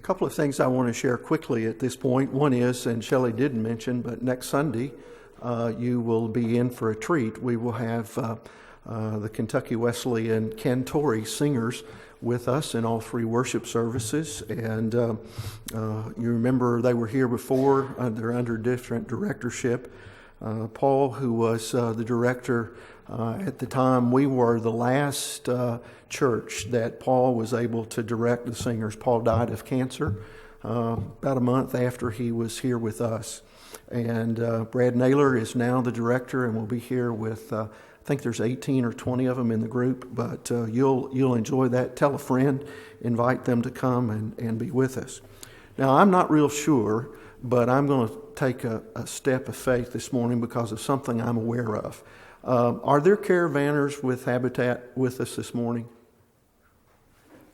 couple of things I want to share quickly at this point. One is, and Shelley didn't mention, but next Sunday you will be in for a treat. We will have the Kentucky Wesleyan Cantori singers with us in all three worship services. And you remember they were here before. They're under different directorship. Paul, who was the director at the time, we were the last church that Paul was able to direct the singers. Paul died of cancer about a month after he was here with us. And Brad Naylor is now the director and will be here with, I think there's 18 or 20 of them in the group, but you'll enjoy that. Tell a friend, invite them to come and be with us. Now, I'm not real sure, but I'm going to take a step of faith this morning because of something I'm aware of. Are there caravanners with Habitat with us this morning?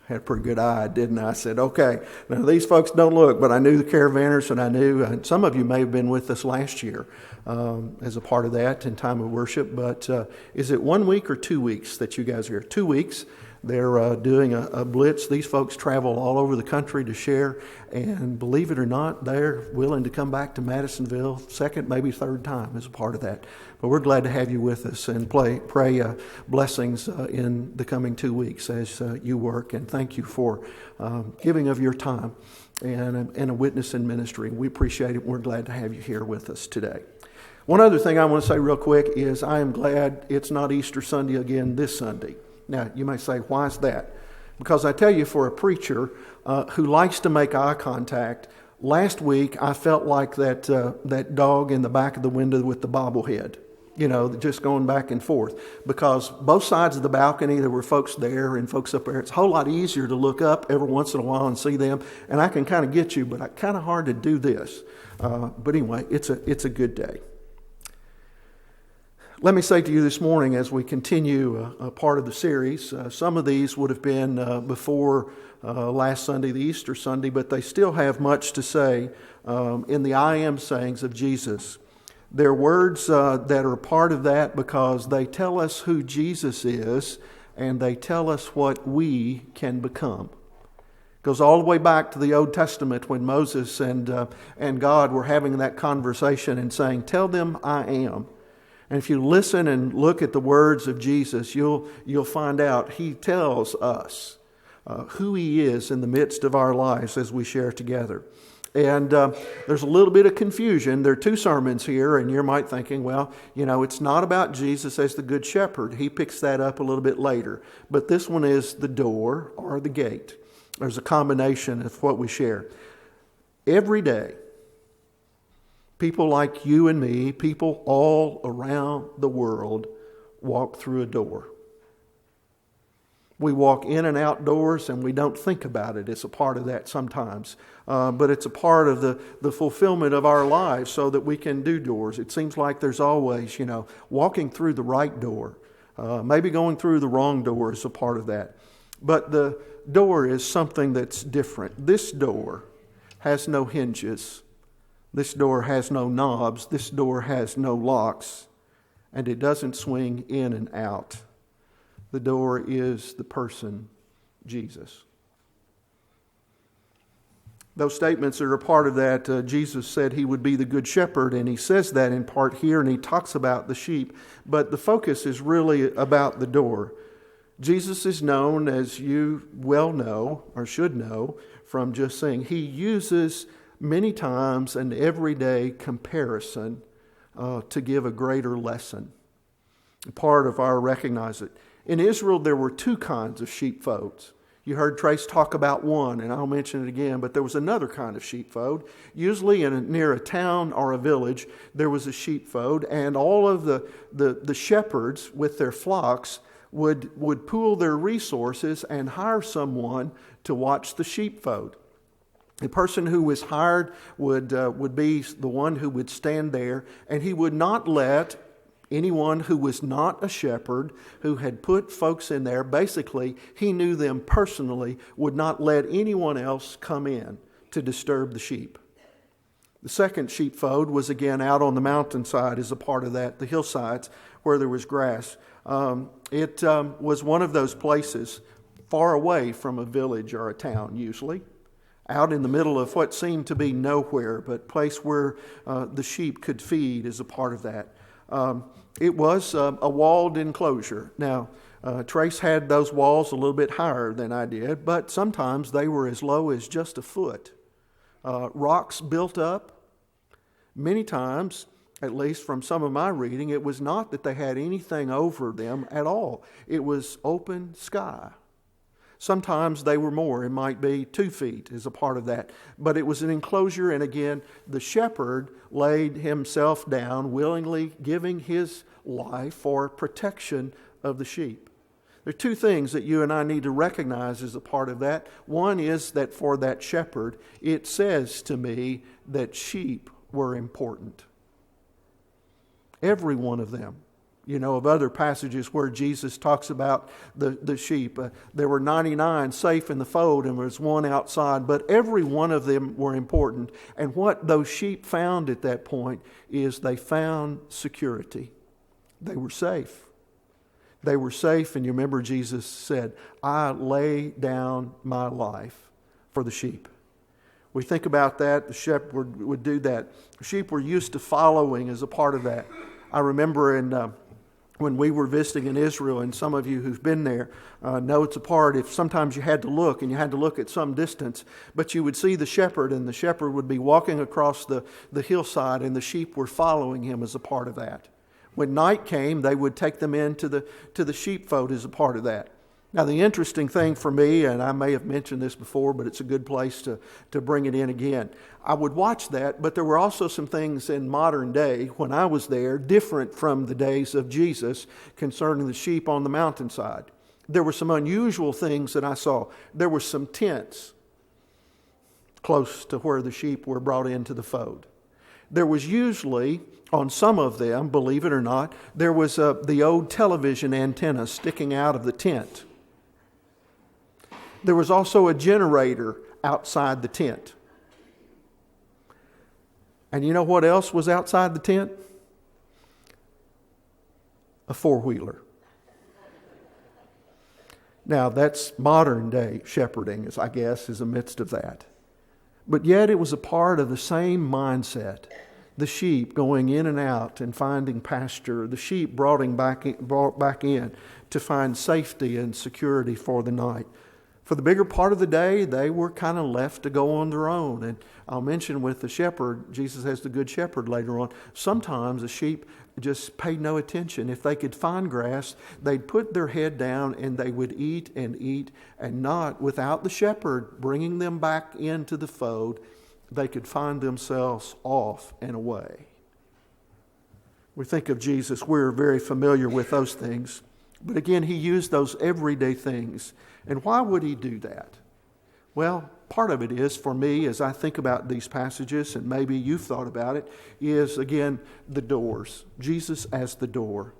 Had a pretty good eye, didn't I? I said, okay, now these folks don't look, but I knew the caravanners, and I knew some of you may have been with us last year as a part of that in time of worship. But is it 1 week or 2 weeks that you guys are here? 2 weeks. They're doing a blitz. These folks travel all over the country to share, and believe it or not, they're willing to come back to Madisonville second, maybe third time as a part of that. But we're glad to have you with us and pray blessings in the coming 2 weeks as you work. And thank you for giving of your time and a witness in ministry. We appreciate it. We're glad to have you here with us today. One other thing I want to say real quick is I am glad it's not Easter Sunday again this Sunday. Now, you may say, why is that? Because I tell you, for a preacher who likes to make eye contact, last week I felt like that dog in the back of the window with the bobblehead, just going back and forth. Because both sides of the balcony, there were folks there and folks up there. It's a whole lot easier to look up every once in a while and see them. And I can kind of get you, but it's kind of hard to do this. But anyway, it's a good day. Let me say to you this morning as we continue a part of the series, some of these would have been before last Sunday, the Easter Sunday, but they still have much to say in the I am sayings of Jesus. They're words that are part of that because they tell us who Jesus is and they tell us what we can become. It goes all the way back to the Old Testament when Moses and God were having that conversation and saying, tell them I am. And if you listen and look at the words of Jesus, you'll find out He tells us who He is in the midst of our lives as we share together. And there's a little bit of confusion. There are two sermons here, and you might thinking, well, it's not about Jesus as the Good Shepherd. He picks that up a little bit later. But this one is the door or the gate. There's a combination of what we share. Every day, people like you and me, people all around the world, walk through a door. We walk in and out doors and we don't think about it. It's a part of that sometimes. But it's a part of the fulfillment of our lives so that we can do doors. It seems like there's always, walking through the right door. Maybe going through the wrong door is a part of that. But the door is something that's different. This door has no hinges. This door has no knobs. This door has no locks. And it doesn't swing in and out. The door is the person, Jesus. Those statements that are part of that, Jesus said He would be the good shepherd, and He says that in part here, and He talks about the sheep. But the focus is really about the door. Jesus is known, as you well know, or should know, from just saying, He uses many times an everyday comparison to give a greater lesson. Part of our recognize it. In Israel, there were two kinds of sheepfolds. You heard Trace talk about one, and I'll mention it again, but there was another kind of sheepfold. Usually near a town or a village, there was a sheepfold, and all of the shepherds with their flocks would pool their resources and hire someone to watch the sheepfold. The person who was hired would be the one who would stand there, and he would not let anyone who was not a shepherd, who had put folks in there, basically, he knew them personally, would not let anyone else come in to disturb the sheep. The second sheepfold was again out on the mountainside as a part of that, the hillsides where there was grass. It was one of those places far away from a village or a town usually. out in the middle of what seemed to be nowhere, but place where the sheep could feed is a part of that. It was a walled enclosure. Now, Trace had those walls a little bit higher than I did, but sometimes they were as low as just a foot. Rocks built up. Many times, at least from some of my reading, it was not that they had anything over them at all. It was open sky. Sometimes they were more. It might be 2 feet as a part of that. But it was an enclosure, and again, the shepherd laid himself down, willingly giving his life for protection of the sheep. There are 2 things that you and I need to recognize as a part of that. One is that for that shepherd, it says to me that sheep were important. Every one of them. You know of other passages where Jesus talks about the sheep. There were 99 safe in the fold and there was one outside, but every one of them were important. And what those sheep found at that point is they found security. They were safe. They were safe, and you remember Jesus said, I lay down my life for the sheep. We think about that, the shepherd would do that. Sheep were used to following as a part of that. I remember when we were visiting in Israel, and some of you who've been there know it's a part, if sometimes you had to look, and you had to look at some distance, but you would see the shepherd, and the shepherd would be walking across the hillside, and the sheep were following him as a part of that. When night came, they would take them into the sheepfold as a part of that. Now, the interesting thing for me, and I may have mentioned this before, but it's a good place to bring it in again. I would watch that, but there were also some things in modern day, when I was there, different from the days of Jesus concerning the sheep on the mountainside. There were some unusual things that I saw. There were some tents close to where the sheep were brought into the fold. There was usually, on some of them, believe it or not, there was the old television antenna sticking out of the tent. There was also a generator outside the tent. And you know what else was outside the tent? A 4-wheeler. Now, that's modern day shepherding, I guess, is amidst of that. But yet it was a part of the same mindset. The sheep going in and out and finding pasture. The sheep brought back in to find safety and security for the night. For the bigger part of the day, they were kind of left to go on their own. And I'll mention with the shepherd, Jesus has the good shepherd later on. Sometimes the sheep just paid no attention. If they could find grass, they'd put their head down and they would eat, and not without the shepherd bringing them back into the fold, they could find themselves off and away. We think of Jesus, we're very familiar with those things. But again, he used those everyday things. And why would he do that? Well, part of it is, for me, as I think about these passages, and maybe you've thought about it, is, again, the doors. Jesus as the door.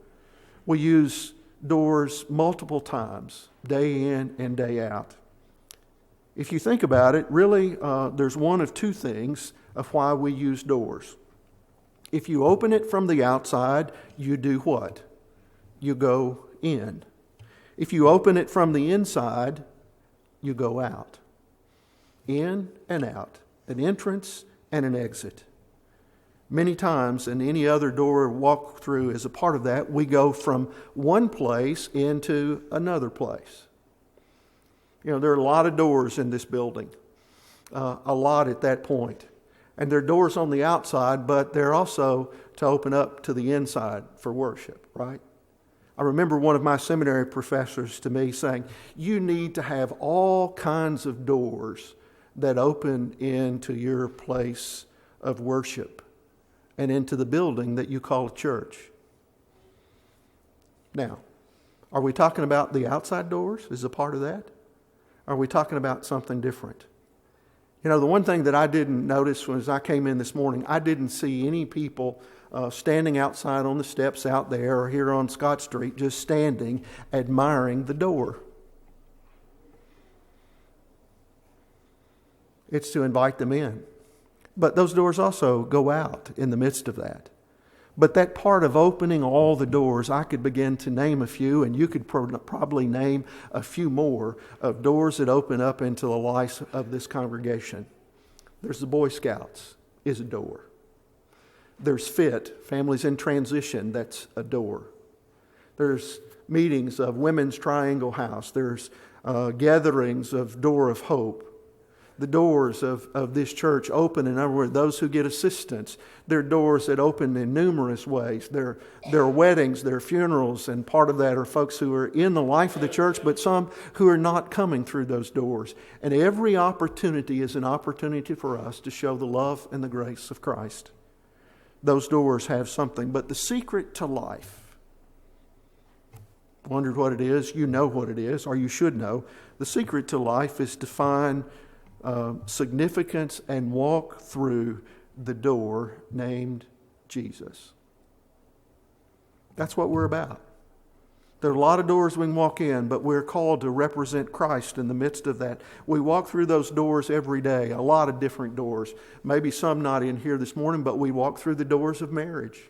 We use doors multiple times, day in and day out. If you think about it, really, there's one of 2 things of why we use doors. If you open it from the outside, you do what? You go in. If you open it from the inside, you go out. In and out. An entrance and an exit. Many times, in any other door walk through as a part of that, we go from one place into another place. You know, there are a lot of doors in this building. A lot at that point. And there are doors on the outside, but they're also to open up to the inside for worship, right? I remember one of my seminary professors to me saying, you need to have all kinds of doors that open into your place of worship and into the building that you call a church. Now, are we talking about the outside doors as a part of that? Are we talking about something different? You know, the one thing that I didn't notice was I came in this morning, I didn't see any people standing outside on the steps out there or here on Scott Street, just standing, admiring the door. It's to invite them in. But those doors also go out in the midst of that. But that part of opening all the doors, I could begin to name a few, and you could probably name a few more of doors that open up into the life of this congregation. There's the Boy Scouts, is a door. There's FIT, Families in Transition, that's a door. There's meetings of Women's Triangle House. There's gatherings of Door of Hope. The doors of this church open, in other words, those who get assistance. There are doors that open in numerous ways. There are weddings, there are funerals, and part of that are folks who are in the life of the church, but some who are not coming through those doors. And every opportunity is an opportunity for us to show the love and the grace of Christ. Those doors have something. But the secret to life, wondered what it is, you know what it is, or you should know. The secret to life is to find significance and walk through the door named Jesus. That's what we're about. There are a lot of doors we can walk in, but we're called to represent Christ in the midst of that. We walk through those doors every day, a lot of different doors. Maybe some not in here this morning, but we walk through the doors of marriage.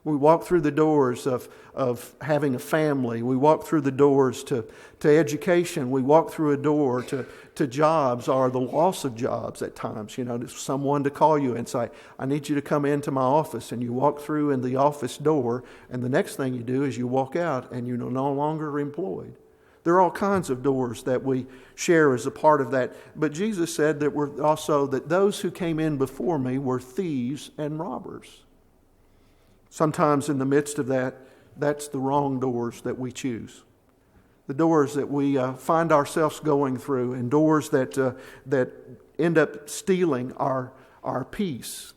We walk through the doors of having a family. We walk through the doors to education. We walk through a door to jobs or the loss of jobs at times. You know, there's someone to call you and say, I need you to come into my office. And you walk through in the office door, and the next thing you do is you walk out and you're no longer employed. There are all kinds of doors that we share as a part of that. But Jesus said that we're also that those who came in before me were thieves and robbers. Sometimes in the midst of that, that's the wrong doors that we choose. The doors that we find ourselves going through, and doors that end up stealing our peace.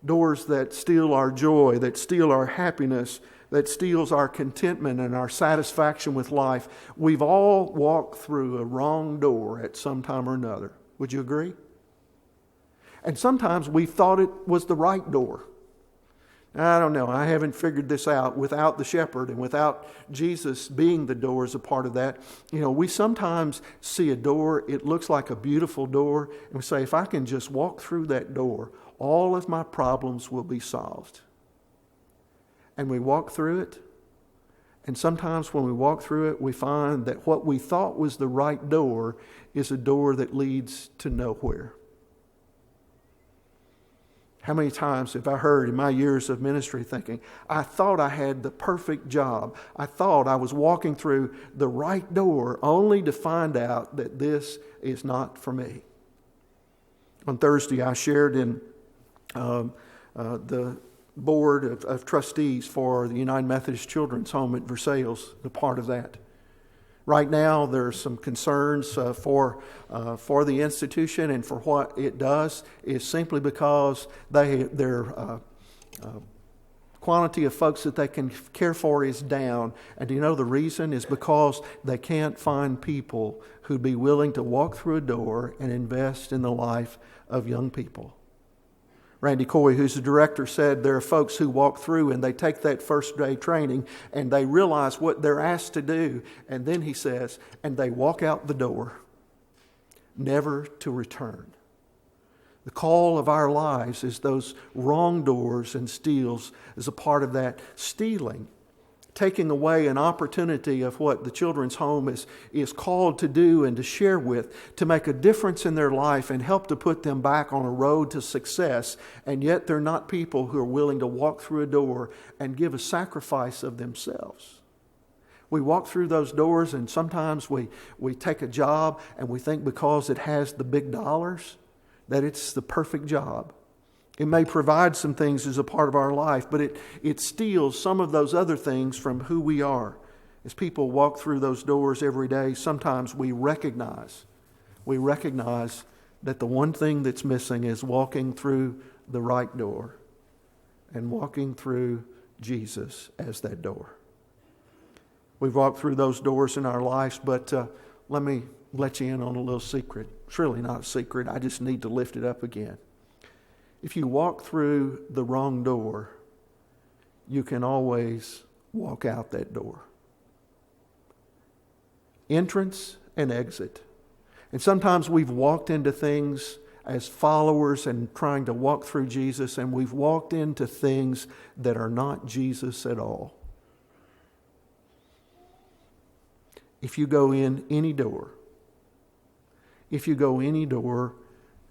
Doors that steal our joy, that steal our happiness, that steals our contentment and our satisfaction with life. We've all walked through a wrong door at some time or another. Would you agree? And sometimes we thought it was the right door. I don't know. I haven't figured this out. Without the shepherd and without Jesus being the door as a part of that, you know, we sometimes see a door, it looks like a beautiful door, and we say, if I can just walk through that door, all of my problems will be solved. And we walk through it, and sometimes when we walk through it, we find that what we thought was the right door is a door that leads to nowhere. How many times have I heard in my years of ministry thinking, I thought I had the perfect job. I thought I was walking through the right door, only to find out that this is not for me. On Thursday, I shared in the board of trustees for the United Methodist Children's Home at Versailles, the part of that. Right now, there's some concerns for the institution and for what it does is simply because their quantity of folks that they can care for is down. And do you know the reason is because they can't find people who'd be willing to walk through a door and invest in the life of young people. Randy Coy, who's the director, said there are folks who walk through and they take that first day training and they realize what they're asked to do. And then he says, and they walk out the door, never to return. The call of our lives is those wrong doors and steals as a part of that stealing. Taking away an opportunity of what the children's home is called to do and to share with, to make a difference in their life and help to put them back on a road to success. And yet they're not people who are willing to walk through a door and give a sacrifice of themselves. We walk through those doors and sometimes we take a job and we think because it has the big dollars that it's the perfect job. It may provide some things as a part of our life, but it steals some of those other things from who we are. As people walk through those doors every day, sometimes we recognize that the one thing that's missing is walking through the right door and walking through Jesus as that door. We've walked through those doors in our lives, but let me let you in on a little secret. It's really not a secret. I just need to lift it up again. If you walk through the wrong door, you can always walk out that door. Entrance and exit. And sometimes we've walked into things as followers and trying to walk through Jesus, and we've walked into things that are not Jesus at all. If you go in any door,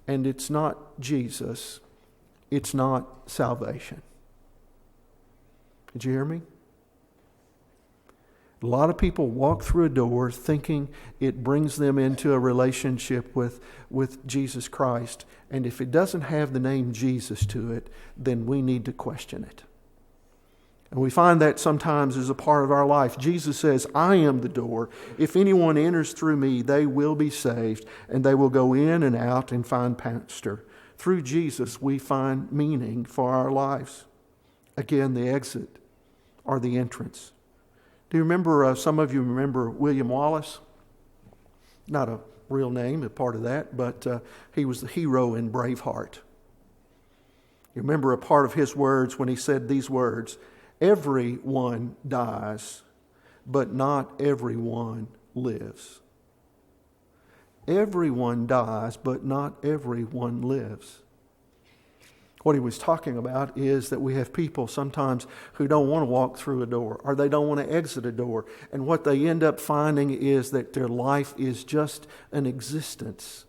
and it's not Jesus, it's not salvation. Did you hear me? A lot of people walk through a door thinking it brings them into a relationship with Jesus Christ. And if it doesn't have the name Jesus to it, then we need to question it. And we find that sometimes as a part of our life. Jesus says, I am the door. If anyone enters through me, they will be saved, and they will go in and out and find pasture. Through Jesus, we find meaning for our lives. Again, the exit or the entrance. Do you remember, some of you remember William Wallace? Not a real name, a part of that, but he was the hero in Braveheart. You remember a part of his words when he said these words, everyone dies, but not everyone lives. Everyone dies, but not everyone lives. What he was talking about is that we have people sometimes who don't want to walk through a door, or they don't want to exit a door. And what they end up finding is that their life is just an existence,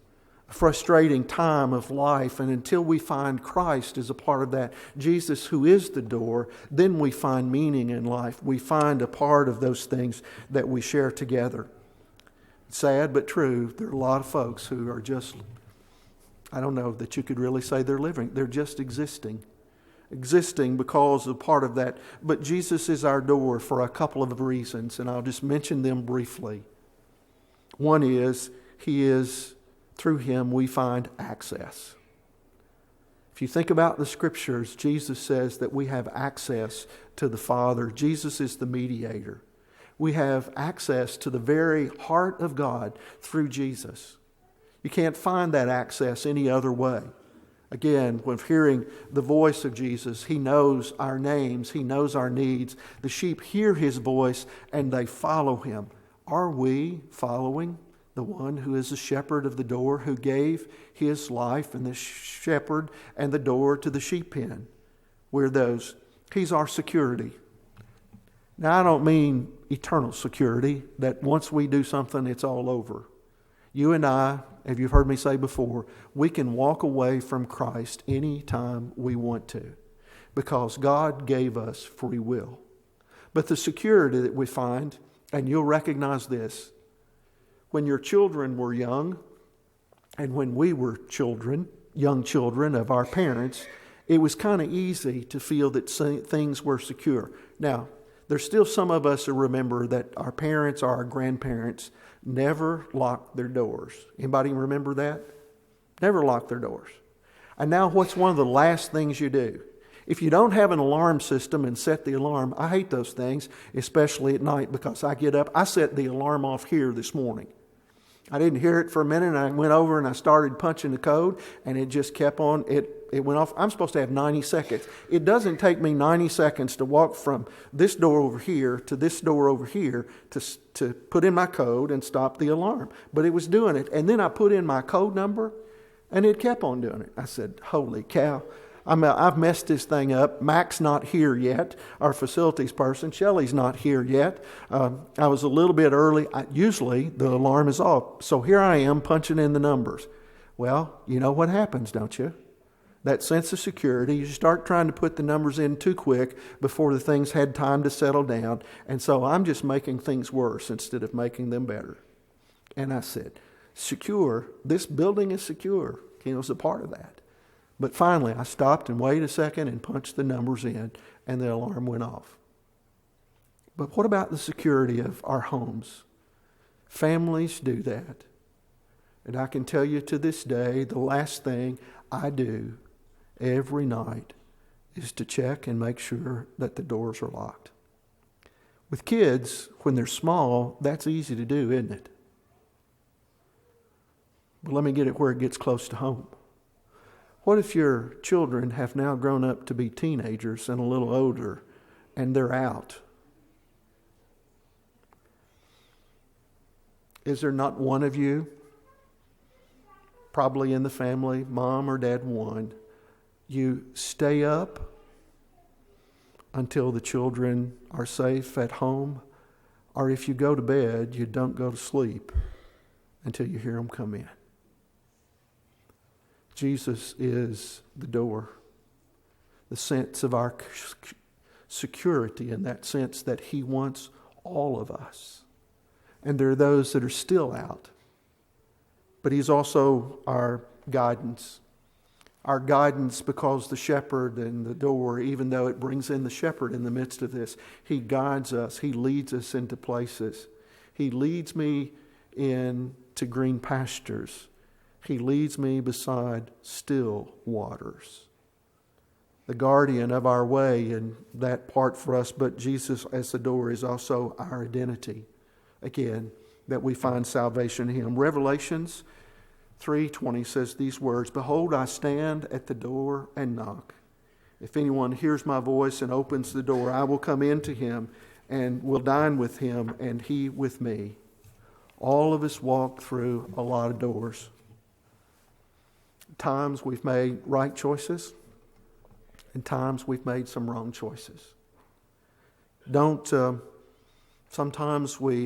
a frustrating time of life. And until we find Christ as a part of that, Jesus who is the door, then we find meaning in life. We find a part of those things that we share together. Sad but true, there are a lot of folks who are just, I don't know that you could really say they're living. They're just existing because of part of that. But Jesus is our door for a couple of reasons, and I'll just mention them briefly. One is, through Him we find access. If you think about the Scriptures, Jesus says that we have access to the Father. Jesus is the mediator. We have access to the very heart of God through Jesus. You can't find that access any other way. Again, when hearing the voice of Jesus, He knows our names, He knows our needs. The sheep hear His voice and they follow Him. Are we following the one who is the shepherd of the door, who gave His life and the shepherd and the door to the sheep pen? We're those. He's our security. Now, I don't mean eternal security, that once we do something, it's all over. You and I, as you've heard me say before, we can walk away from Christ anytime we want to because God gave us free will. But the security that we find, and you'll recognize this, when your children were young and when we were children, young children of our parents, it was kind of easy to feel that things were secure. Now, there's still some of us who remember that our parents or our grandparents never locked their doors. Anybody remember that? Never locked their doors. And now what's one of the last things you do? If you don't have an alarm system and set the alarm, I hate those things, especially at night, because I get up. I set the alarm off here this morning. I didn't hear it for a minute, and I went over and I started punching the code, and it just kept on. It went off. I'm supposed to have 90 seconds. It doesn't take me 90 seconds to walk from this door over here to this door over here to put in my code and stop the alarm. But it was doing it. And then I put in my code number, and it kept on doing it. I said, holy cow. I've messed this thing up. Mac's not here yet, our facilities person. Shelley's not here yet. I was a little bit early. Usually the alarm is off. So here I am punching in the numbers. Well, you know what happens, don't you? That sense of security, you start trying to put the numbers in too quick before the things had time to settle down. And so I'm just making things worse instead of making them better. And I said, secure, this building is secure. It's a part of that. But finally, I stopped and waited a second and punched the numbers in, and the alarm went off. But what about the security of our homes? Families do that. And I can tell you to this day, the last thing I do every night is to check and make sure that the doors are locked. With kids, when they're small, that's easy to do, isn't it? But let me get it where it gets close to home. What if your children have now grown up to be teenagers and a little older, and they're out? Is there not one of you probably in the family, mom or dad won. You stay up until the children are safe at home, or if you go to bed, you don't go to sleep until you hear them come in. Jesus is the door, the sense of our security, in that sense that he wants all of us. And there are those that are still out. But he's also our guidance. Our guidance, because the shepherd and the door, even though it brings in the shepherd in the midst of this, he guides us. He leads us into places. He leads me into green pastures. He leads me beside still waters. The guardian of our way, and that part for us, but Jesus as the door is also our identity. Again, that we find salvation in him. Revelations 3:20 says these words, "Behold, I stand at the door and knock. If anyone hears my voice and opens the door, I will come into him and will dine with him and he with me." All of us walk through a lot of doors. Times we've made right choices, and times we've made some wrong choices. Sometimes we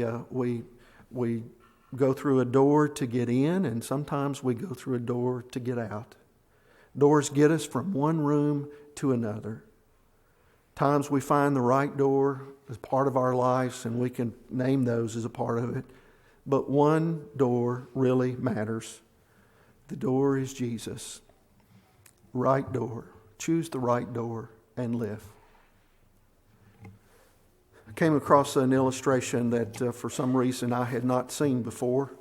go through a door to get in, and sometimes we go through a door to get out. Doors get us from one room to another. Times we find the right door as part of our lives, and we can name those as a part of it. But one door really matters. The door is Jesus. Right door. Choose the right door and live. I came across an illustration that for some reason I had not seen before.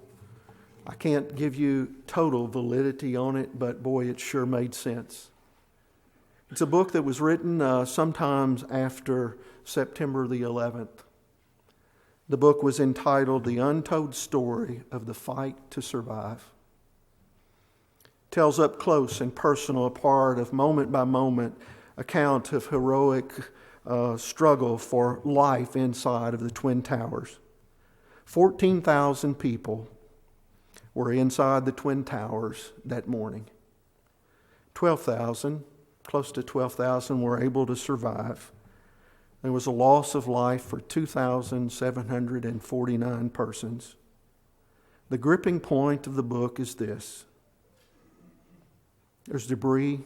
I can't give you total validity on it, but boy, it sure made sense. It's a book that was written sometimes after September the 11th. The book was entitled The Untold Story of the Fight to Survive. It tells up close and personal a part of moment by moment account of heroic struggle for life inside of the Twin Towers. 14,000 people were inside the Twin Towers that morning. 12,000, close to 12,000, were able to survive. There was a loss of life for 2,749 persons. The gripping point of the book is this. There's debris.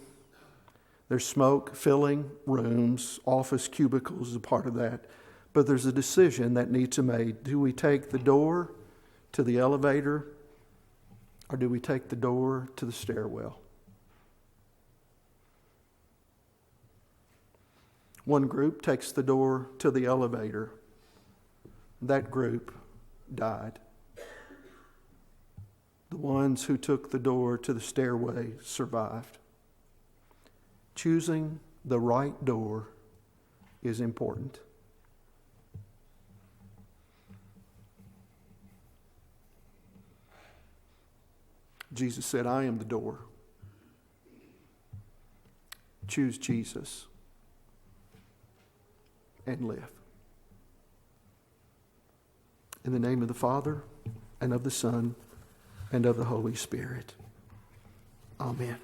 There's smoke filling rooms, office cubicles is a part of that. But there's a decision that needs to be made. Do we take the door to the elevator, or do we take the door to the stairwell? One group takes the door to the elevator. That group died. The ones who took the door to the stairway survived. Choosing the right door is important. Jesus said, "I am the door." Choose Jesus and live. In the name of the Father, and of the Son, and of the Holy Spirit. Amen.